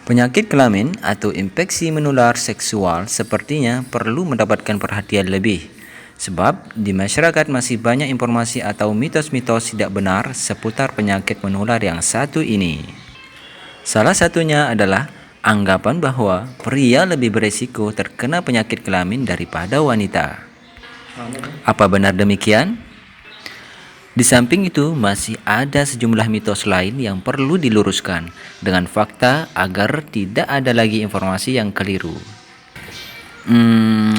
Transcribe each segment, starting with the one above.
Penyakit kelamin atau infeksi menular seksual sepertinya perlu mendapatkan perhatian lebih, sebab di masyarakat masih banyak informasi atau mitos-mitos tidak benar seputar penyakit menular yang satu ini. Salah satunya adalah anggapan bahwa pria lebih beresiko terkena penyakit kelamin daripada wanita. Apa benar demikian? Di samping itu, masih ada sejumlah mitos lain yang perlu diluruskan dengan fakta agar tidak ada lagi informasi yang keliru.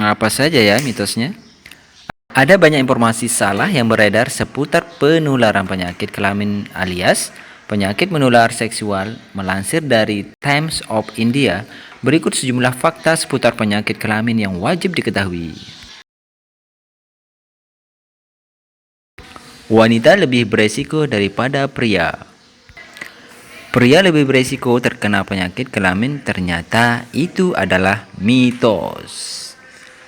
Apa saja ya mitosnya? Ada banyak informasi salah yang beredar seputar penularan penyakit kelamin alias penyakit menular seksual. Melansir dari Times of India, berikut sejumlah fakta seputar penyakit kelamin yang wajib diketahui. Wanita lebih beresiko daripada pria. Pria lebih beresiko terkena penyakit kelamin, ternyata itu adalah mitos.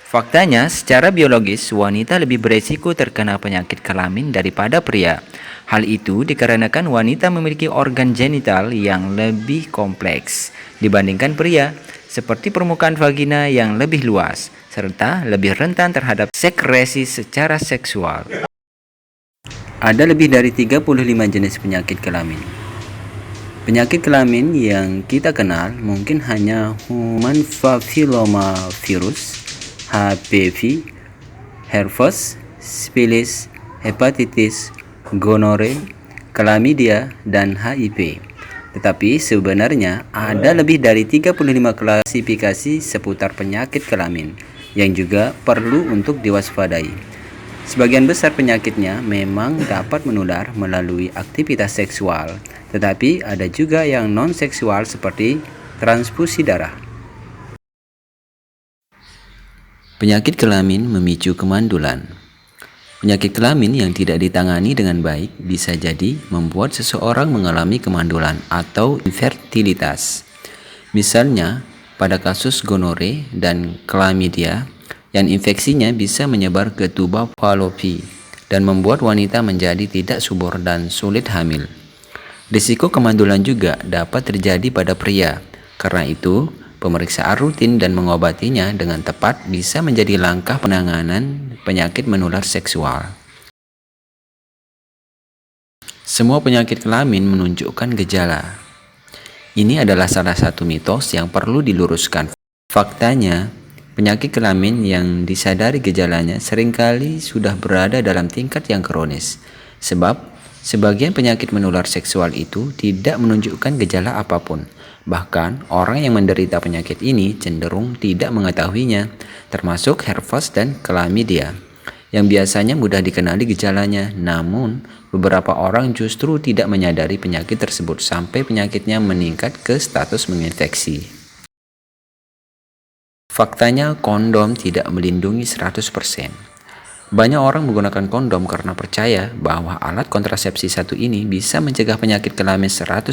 Faktanya, secara biologis, wanita lebih beresiko terkena penyakit kelamin daripada pria. Hal itu dikarenakan wanita memiliki organ genital yang lebih kompleks dibandingkan pria, seperti permukaan vagina yang lebih luas, serta lebih rentan terhadap sekresi secara seksual. Ada lebih dari 35 jenis penyakit kelamin. Penyakit kelamin yang kita kenal mungkin hanya human papillomavirus, HPV, herpes, syphilis, hepatitis, gonore, chlamydia, dan HIV. Tetapi sebenarnya ada lebih dari 35 klasifikasi seputar penyakit kelamin yang juga perlu untuk diwaspadai. Sebagian besar penyakitnya memang dapat menular melalui aktivitas seksual, tetapi ada juga yang non-seksual seperti transfusi darah. Penyakit kelamin memicu kemandulan. Penyakit kelamin yang tidak ditangani dengan baik bisa jadi membuat seseorang mengalami kemandulan atau infertilitas. Misalnya, pada kasus gonore dan chlamydia, yang infeksinya bisa menyebar ke tuba Fallopi dan membuat wanita menjadi tidak subur dan sulit hamil. Risiko kemandulan juga dapat terjadi pada pria. Karena itu, pemeriksaan rutin dan mengobatinya dengan tepat bisa menjadi langkah penanganan penyakit menular seksual. Semua penyakit kelamin menunjukkan gejala. Ini adalah salah satu mitos yang perlu diluruskan. Faktanya, penyakit kelamin yang disadari gejalanya seringkali sudah berada dalam tingkat yang kronis, sebab sebagian penyakit menular seksual itu tidak menunjukkan gejala apapun. Bahkan, orang yang menderita penyakit ini cenderung tidak mengetahuinya, termasuk herpes dan chlamydia, yang biasanya mudah dikenali gejalanya. Namun, beberapa orang justru tidak menyadari penyakit tersebut sampai penyakitnya meningkat ke status menginfeksi. Faktanya, kondom tidak melindungi 100%. Banyak orang menggunakan kondom karena percaya bahwa alat kontrasepsi satu ini bisa mencegah penyakit kelamin 100%.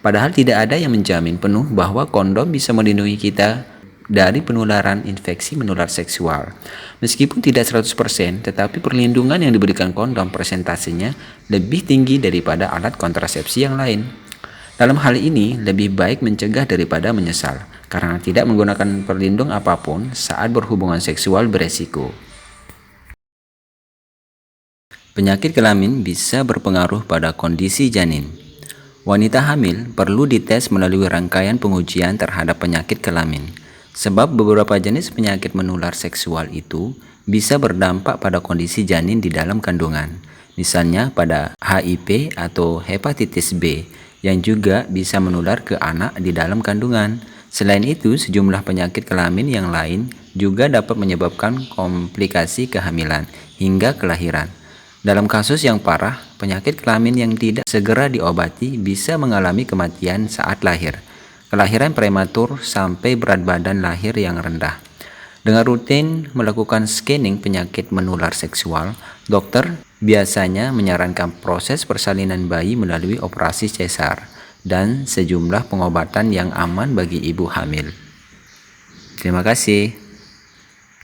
Padahal tidak ada yang menjamin penuh bahwa kondom bisa melindungi kita dari penularan infeksi menular seksual. Meskipun tidak 100%, tetapi perlindungan yang diberikan kondom persentasenya lebih tinggi daripada alat kontrasepsi yang lain. Dalam hal ini, lebih baik mencegah daripada menyesal, karena tidak menggunakan pelindung apapun saat berhubungan seksual beresiko. Penyakit kelamin bisa berpengaruh pada kondisi janin. Wanita hamil perlu dites melalui rangkaian pengujian terhadap penyakit kelamin, sebab beberapa jenis penyakit menular seksual itu bisa berdampak pada kondisi janin di dalam kandungan. Misalnya pada HIV atau hepatitis B, yang juga bisa menular ke anak di dalam kandungan. Selain itu, sejumlah penyakit kelamin yang lain juga dapat menyebabkan komplikasi kehamilan hingga kelahiran. Dalam kasus yang parah, penyakit kelamin yang tidak segera diobati bisa mengalami kematian saat lahir, kelahiran prematur, sampai berat badan lahir yang rendah. Dengan rutin melakukan scanning penyakit menular seksual, dokter biasanya menyarankan proses persalinan bayi melalui operasi sesar dan sejumlah pengobatan yang aman bagi ibu hamil. Terima kasih.